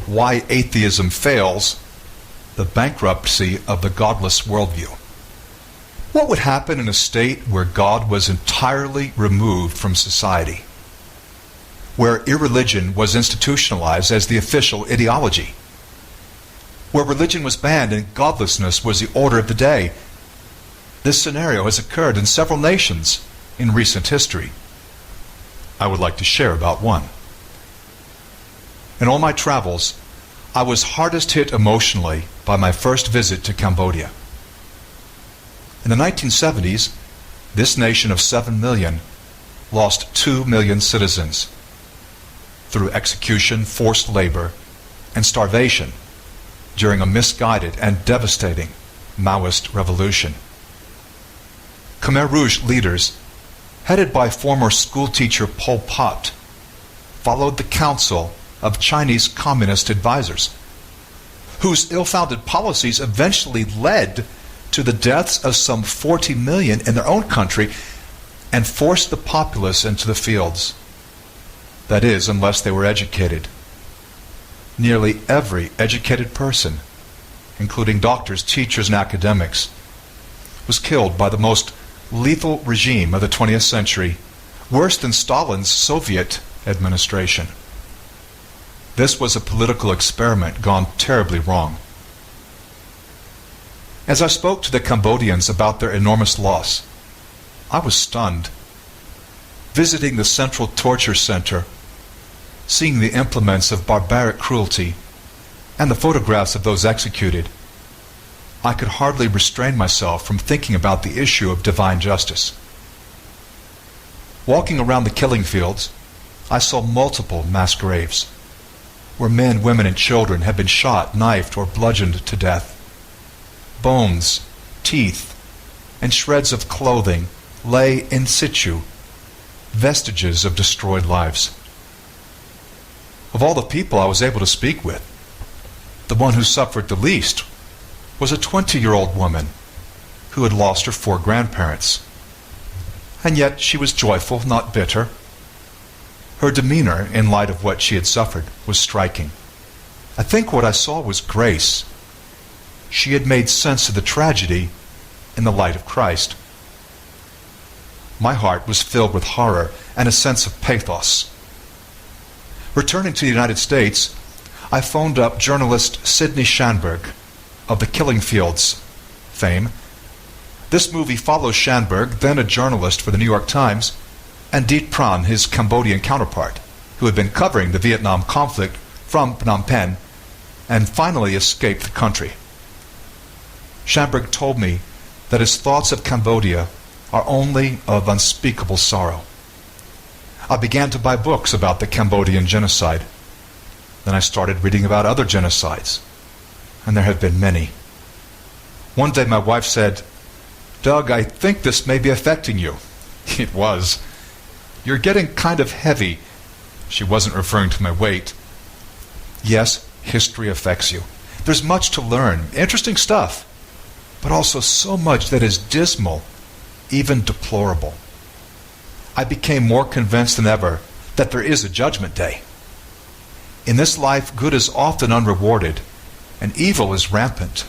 Why Atheism Fails, the Bankruptcy of the Godless Worldview. What would happen in a state where God was entirely removed from society? Where irreligion was institutionalized as the official ideology? Where religion was banned and godlessness was the order of the day? This scenario has occurred in several nations in recent history. I would like to share about one. In all my travels, I was hardest hit emotionally by my first visit to Cambodia. In the 1970s, this nation of 7 million lost 2 million citizens through execution, forced labor, and starvation during a misguided and devastating Maoist revolution. Khmer Rouge leaders, headed by former schoolteacher Pol Pot, followed the counsel of Chinese communist advisors, whose ill-founded policies eventually led to the deaths of some 40 million in their own country and forced the populace into the fields. That is, unless they were educated. Nearly every educated person, including doctors, teachers, and academics, was killed by the most lethal regime of the 20th century, worse than Stalin's Soviet administration. This was a political experiment gone terribly wrong. As I spoke to the Cambodians about their enormous loss, I was stunned. Visiting the Central Torture Center, seeing the implements of barbaric cruelty, and the photographs of those executed, I could hardly restrain myself from thinking about the issue of divine justice. Walking around the killing fields, I saw multiple mass graves, where men, women, and children had been shot, knifed, or bludgeoned to death. Bones, teeth, and shreds of clothing lay in situ, vestiges of destroyed lives. Of all the people I was able to speak with, the one who suffered the least was a 20-year-old woman who had lost her 4 grandparents. And yet she was joyful, not bitter. Her demeanor, in light of what she had suffered, was striking. I think what I saw was grace. She had made sense of the tragedy in the light of Christ. My heart was filled with horror and a sense of pathos. Returning to the United States, I phoned up journalist Sidney Schanberg of the Killing Fields fame. This movie follows Schanberg, then a journalist for the New York Times, and Diet Pran, his Cambodian counterpart, who had been covering the Vietnam conflict from Phnom Penh and finally escaped the country. Schanberg told me that his thoughts of Cambodia are only of unspeakable sorrow. I began to buy books about the Cambodian genocide. Then I started reading about other genocides, and there have been many. One day my wife said, "Doug, I think this may be affecting you." It was. "You're getting kind of heavy." She wasn't referring to my weight. Yes, history affects you. There's much to learn, interesting stuff, but also so much that is dismal, even deplorable. I became more convinced than ever that there is a judgment day. In this life, good is often unrewarded, and evil is rampant.